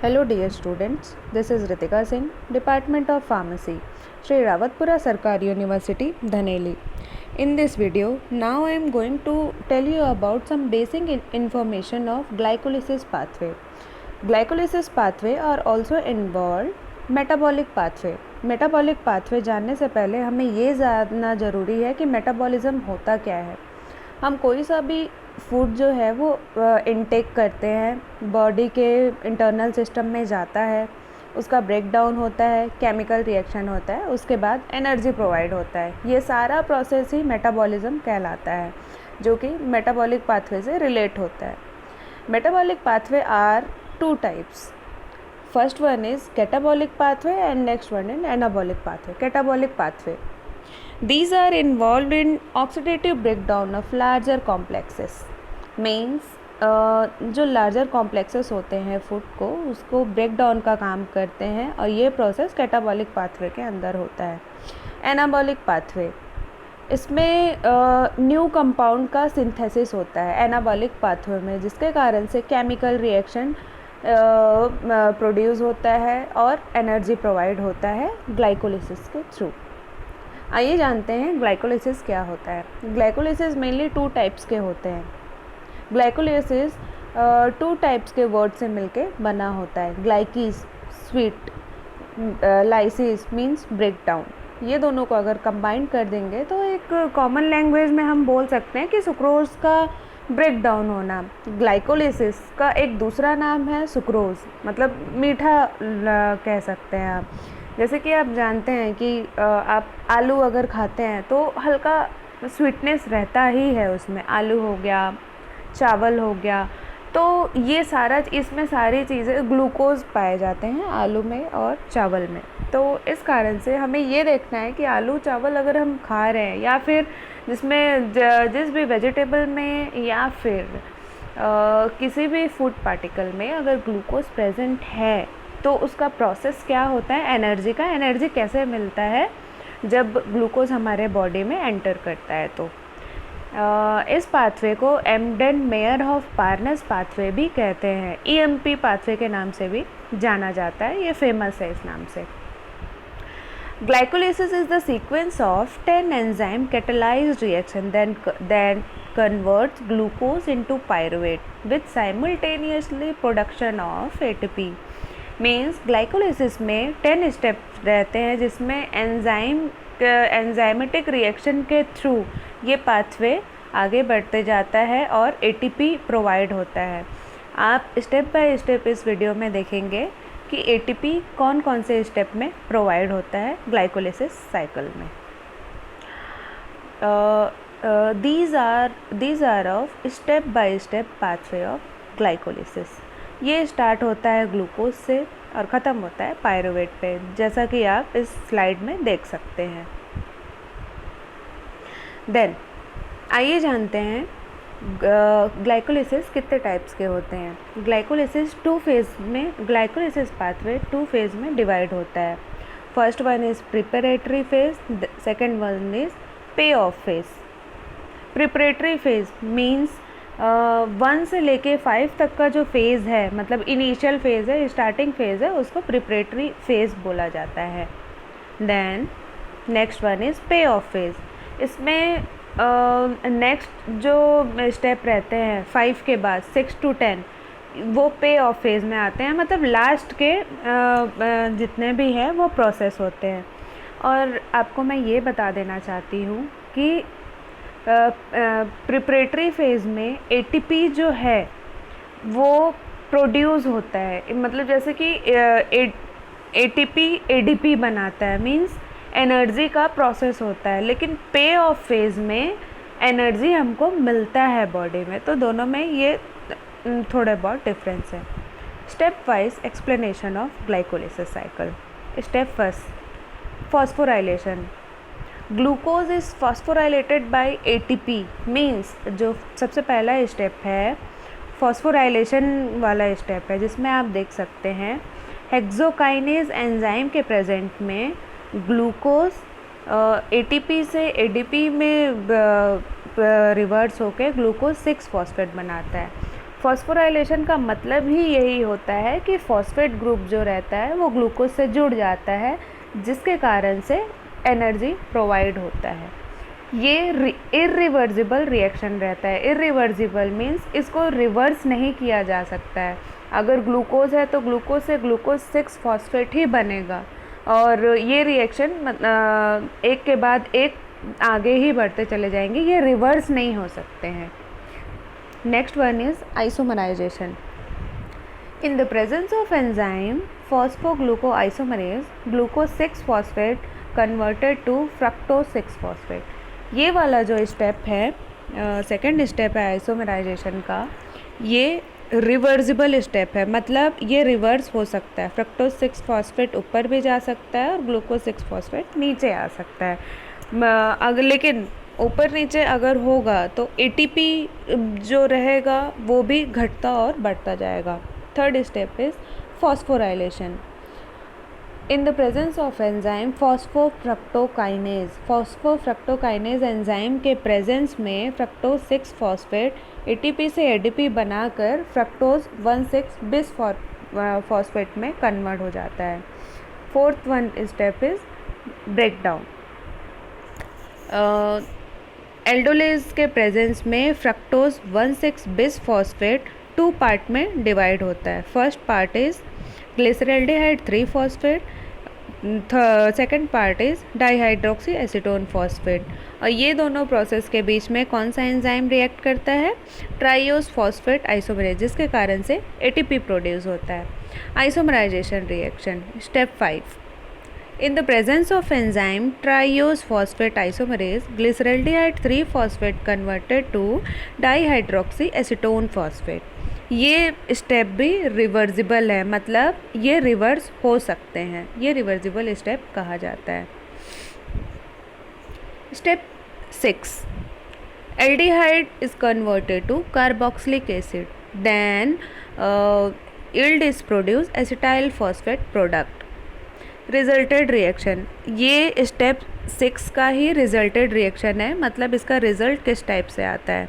Hello dear students, this is Ritika Singh, Department of Pharmacy, Sri Rawatpura Sarkar University, Dhaneli. In this video, now I am going to tell you about some basic information of glycolysis pathway. Glycolysis pathway are also involved metabolic pathway. Metabolic pathway जानने से पहले हमें ये जानना ज़रूरी है कि metabolism होता क्या है। हम कोई सा भी फूड जो है वो इनटेक करते हैं, बॉडी के इंटरनल सिस्टम में जाता है, उसका ब्रेक डाउन होता है, केमिकल रिएक्शन होता है, उसके बाद एनर्जी प्रोवाइड होता है। ये सारा प्रोसेस ही मेटाबॉलिज्म कहलाता है, जो कि मेटाबॉलिक पाथवे से रिलेट होता है। Metabolic pathway are two types. First one is catabolic pathway and next one is anabolic pathway. Catabolic pathway. These are involved in oxidative breakdown of larger complexes. Means जो larger complexes होते हैं food को, उसको break down का काम करते हैं और ये प्रोसेस कैटाबॉलिक पाथवे के अंदर होता है. एनाबॉलिक पाथवे, इसमें न्यू कंपाउंड का सिंथेसिस होता है एनाबॉलिक पाथवे में, जिसके कारण से केमिकल रिएक्शन प्रोड्यूस होता है और एनर्जी प्रोवाइड होता है ग्लाइकोलिसिस के थ्रू. आइए जानते हैं ग्लाइकोलिसिस क्या होता है. ग्लाइकोलिसिस मेनली टू टाइप्स के होते हैं. ग्लाइकोलिसिस टू टाइप्स के वर्ड से मिलके बना होता है. Glykys sweet, lysis means break down. ये दोनों को अगर कंबाइन कर देंगे तो एक कॉमन लैंग्वेज में हम बोल सकते हैं कि सुक्रोज का ब्रेक डाउन होना. ग्लाइकोलिसिस का एक दूसरा नाम है सुक्रोज, मतलब मीठा कह सकते हैं आप. जैसे कि आप जानते हैं कि आप आलू अगर खाते हैं तो हल्का स्वीटनेस रहता ही है उसमें. आलू हो गया, चावल हो गया, तो ये सारा इसमें सारी चीज़ें ग्लूकोज पाए जाते हैं आलू में और चावल में. तो इस कारण से हमें ये देखना है कि आलू चावल अगर हम खा रहे हैं या फिर जिसमें जिस भी वेजिटेबल में या फिर किसी भी फूड पार्टिकल में अगर ग्लूकोज प्रेजेंट है तो उसका प्रोसेस क्या होता है एनर्जी का. एनर्जी कैसे मिलता है जब ग्लूकोज हमारे बॉडी में एंटर करता है. तो इस पाथवे को एमडेन मेयरहॉफ पार्नस पाथवे भी कहते हैं. ईएमपी पाथवे के नाम से भी जाना जाता है, ये फेमस है इस नाम से. Glycolysis is the sequence of 10 enzyme catalyzed reaction then converts glucose into pyruvate with simultaneously production of ATP. Means glycolysis में 10 steps रहते हैं जिसमें एंजाइमेटिक रिएक्शन के थ्रू ये पाथवे आगे बढ़ते जाता है और ATP प्रोवाइड होता है. आप स्टेप बाय स्टेप इस वीडियो में देखेंगे कि ATP कौन कौन से स्टेप में प्रोवाइड होता है ग्लाइकोलिसिस साइकिल में. These are of step by step pathway of glycolysis. ये स्टार्ट होता है ग्लूकोज से और ख़त्म होता है पायरुवेट पे, जैसा कि आप इस स्लाइड में देख सकते हैं. देन आइए जानते हैं ग्लाइकोलिसिस कितने टाइप्स के होते हैं. Glycolysis glycolysis pathway two phase में डिवाइड होता है. First one is preparatory phase, second one is pay off phase. Preparatory phase means 1 से लेके 5 तक का जो फेज़ है, मतलब इनिशियल फेज़ है, स्टार्टिंग फेज़ है, उसको प्रिपरेटरी फेज बोला जाता है. Then next one is pay off phase. इसमें नेक्स्ट जो स्टेप रहते हैं 5 के बाद 6 to 10 वो पे ऑफ फेज में आते हैं, मतलब लास्ट के जितने भी हैं वो प्रोसेस होते हैं. और आपको मैं ये बता देना चाहती हूँ कि प्रिपरेटरी फेज में ATP जो है वो प्रोड्यूस होता है, मतलब जैसे कि ATP ADP बनाता है, मीन्स एनर्जी का प्रोसेस होता है. लेकिन पे ऑफ फेज में एनर्जी हमको मिलता है बॉडी में. तो दोनों में ये थोड़े बहुत डिफरेंस है. Step wise explanation of glycolysis cycle. Step first, phosphorylation. Glucose is phosphorylated by ATP. Means जो सबसे पहला स्टेप है फॉस्फोराइलेशन वाला स्टेप है, जिसमें आप देख सकते हैं हेक्सोकाइनेज एंजाइम के प्रेजेंट में ग्लूकोज ATP से ADP में रिवर्स होकर ग्लूकोज 6 फॉस्फेट बनाता है. फॉस्फोराइलेशन का मतलब ही यही होता है कि फॉस्फेट ग्रुप जो रहता है वो ग्लूकोज से जुड़ जाता है, जिसके कारण से एनर्जी प्रोवाइड होता है। ये इरिवर्सिबल रिएक्शन रहता है। इरिवर्सिबल मीन्स इसको रिवर्स नहीं किया जा सकता है। अगर ग्लूकोज है तो ग्लूकोज से ग्लूकोज 6 फॉस्फेट ही बनेगा, और ये रिएक्शन एक के बाद एक आगे ही बढ़ते चले जाएंगे, ये रिवर्स नहीं हो सकते हैं। Next one is isomerisation. In the presence of enzyme phosphoglucoisomerase, glucose 6 phosphate converted to fructose 6 phosphate. ये वाला जो स्टेप है, सेकेंड स्टेप है आइसोमराइजेशन का, ये रिवर्सिबल स्टेप है, मतलब ये रिवर्स हो सकता है। फ्रक्टोज 6 फॉस्फेट ऊपर भी जा सकता है और ग्लूकोज 6 फॉस्फेट नीचे आ सकता है। अगर लेकिन ऊपर नीचे अगर होगा तो एटीपी जो रहेगा वो भी घटता और बढ़ता जाएगा। Third step is phosphorylation. In the presence of enzyme फॉस्फोफ्रक्टोकाइनेज, फॉस्फोफ्रक्टोकाइनेज enzyme के प्रेजेंस में फ्रक्टोज 6 फॉस्फेट एटीपी से एडीपी बनाकर फ्रक्टोज 1,6 बिस फॉस्फेट में कन्वर्ट हो जाता है। Fourth one step is breakdown. Aldolase के प्रेजेंस में फ्रक्टोज 1,6 बिस फॉस्फेट 2 पार्ट में डिवाइड होता है। First part is glyceraldehyde 3 phosphate, second part is dihydroxy acetone phosphate. और ये दोनों प्रोसेस के बीच में कौन सा एंजाइम रिएक्ट करता है? ट्राइयोस फॉस्फेट आइसोमरेज, जिसके कारण से एटीपी प्रोड्यूस होता है। Isomerization reaction step 5। In the presence of enzyme triose phosphate isomerase, glyceraldehyde 3 phosphate converted to dihydroxy acetone phosphate। ये स्टेप भी रिवर्सिबल है, मतलब ये रिवर्स हो सकते हैं, ये रिवर्सिबल स्टेप कहा जाता है। Step 6, aldehyde is converted to carboxylic acid, then yield is produced acetyl phosphate product। Resulted reaction, ये स्टेप 6 का ही रिजल्टेड रिएक्शन है, मतलब इसका रिजल्ट किस टाइप से आता है।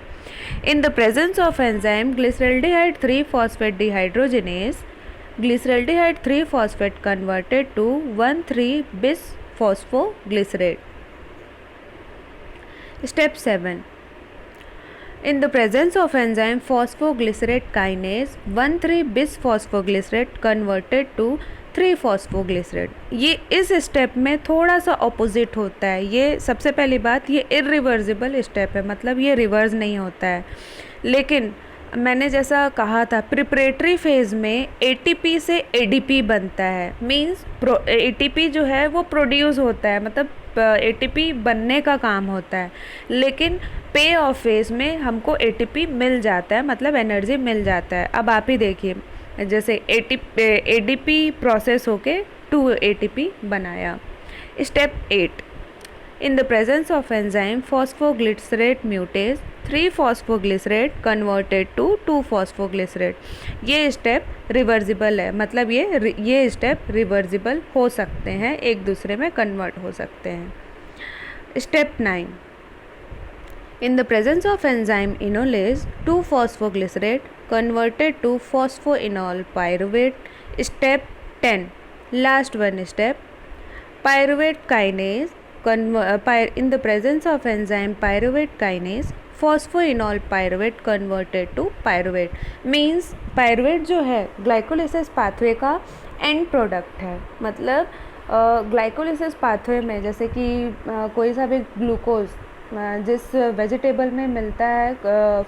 In the presence of enzyme glyceraldehyde 3 phosphate dehydrogenase, glyceraldehyde 3 phosphate converted to 1,3 bis phosphoglycerate. Step 7, in the presence of enzyme phosphoglycerate kinase 1,3 bis phosphoglycerate converted to 3 phosphoglycerate। ये इस step में थोड़ा सा ऑपोजिट होता है। ये सबसे पहली बात, ये इरिवर्सिबल स्टेप है, मतलब ये रिवर्स नहीं होता है। लेकिन मैंने जैसा कहा था, प्रिपरेटरी फेज़ में एटीपी से एडीपी बनता है, मींस एटीपी जो है वो प्रोड्यूस होता है, मतलब एटीपी बनने का काम होता है। लेकिन पे ऑफ फेज में हमको एटीपी मिल जाता है, मतलब एनर्जी मिल जाता है। अब आप ही देखिए, जैसे एडीपी प्रोसेस होके 2 एटीपी बनाया। Step 8, in the presence of enzyme phosphoglycerate mutase 3 phosphoglycerate converted to 2 phosphoglycerate. ये स्टेप रिवर्सिबल है, मतलब ये स्टेप रिवर्सिबल हो सकते हैं, एक दूसरे में कन्वर्ट हो सकते हैं। Step 9, in the presence of enzyme enolase 2 phosphoglycerate converted to phosphoenol pyruvate. Step 10, last one step, pyruvate kinase in the presence of enzyme pyruvate kinase phosphoenol pyruvate converted to pyruvate। Means pyruvate जो है glycolysis pathway का and product है। मतलब glycolysis pathway में जैसे कि कोई सा भी ग्लूकोज जिस वेजिटेबल में मिलता है,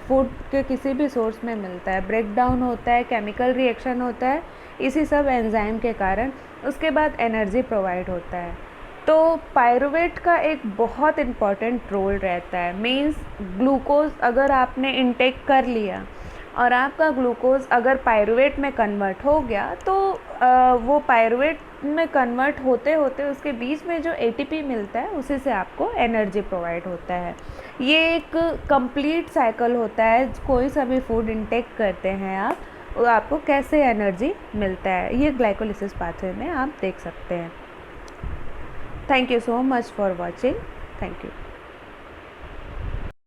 फूड के किसी भी सोर्स में मिलता है, ब्रेक डाउन होता है, केमिकल रिएक्शन होता है, इसी सब एंजाइम के कारण उसके बाद एनर्जी प्रोवाइड होता है। तो पायरुवेट का एक बहुत इम्पॉर्टेंट रोल रहता है। मींस ग्लूकोज अगर आपने इनटेक कर लिया और आपका ग्लूकोज अगर पायरुवेट में कन्वर्ट हो गया, तो वो पायरुवेट में कन्वर्ट होते होते उसके बीच में जो एटीपी मिलता है उसी से आपको एनर्जी प्रोवाइड होता है। ये एक कंप्लीट साइकिल होता है। कोई सा भी फूड इनटेक करते हैं आप, आपको कैसे एनर्जी मिलता है, ये ग्लाइकोलिसिस पाथवे में आप देख सकते हैं। Thank you so much for watching. Thank you.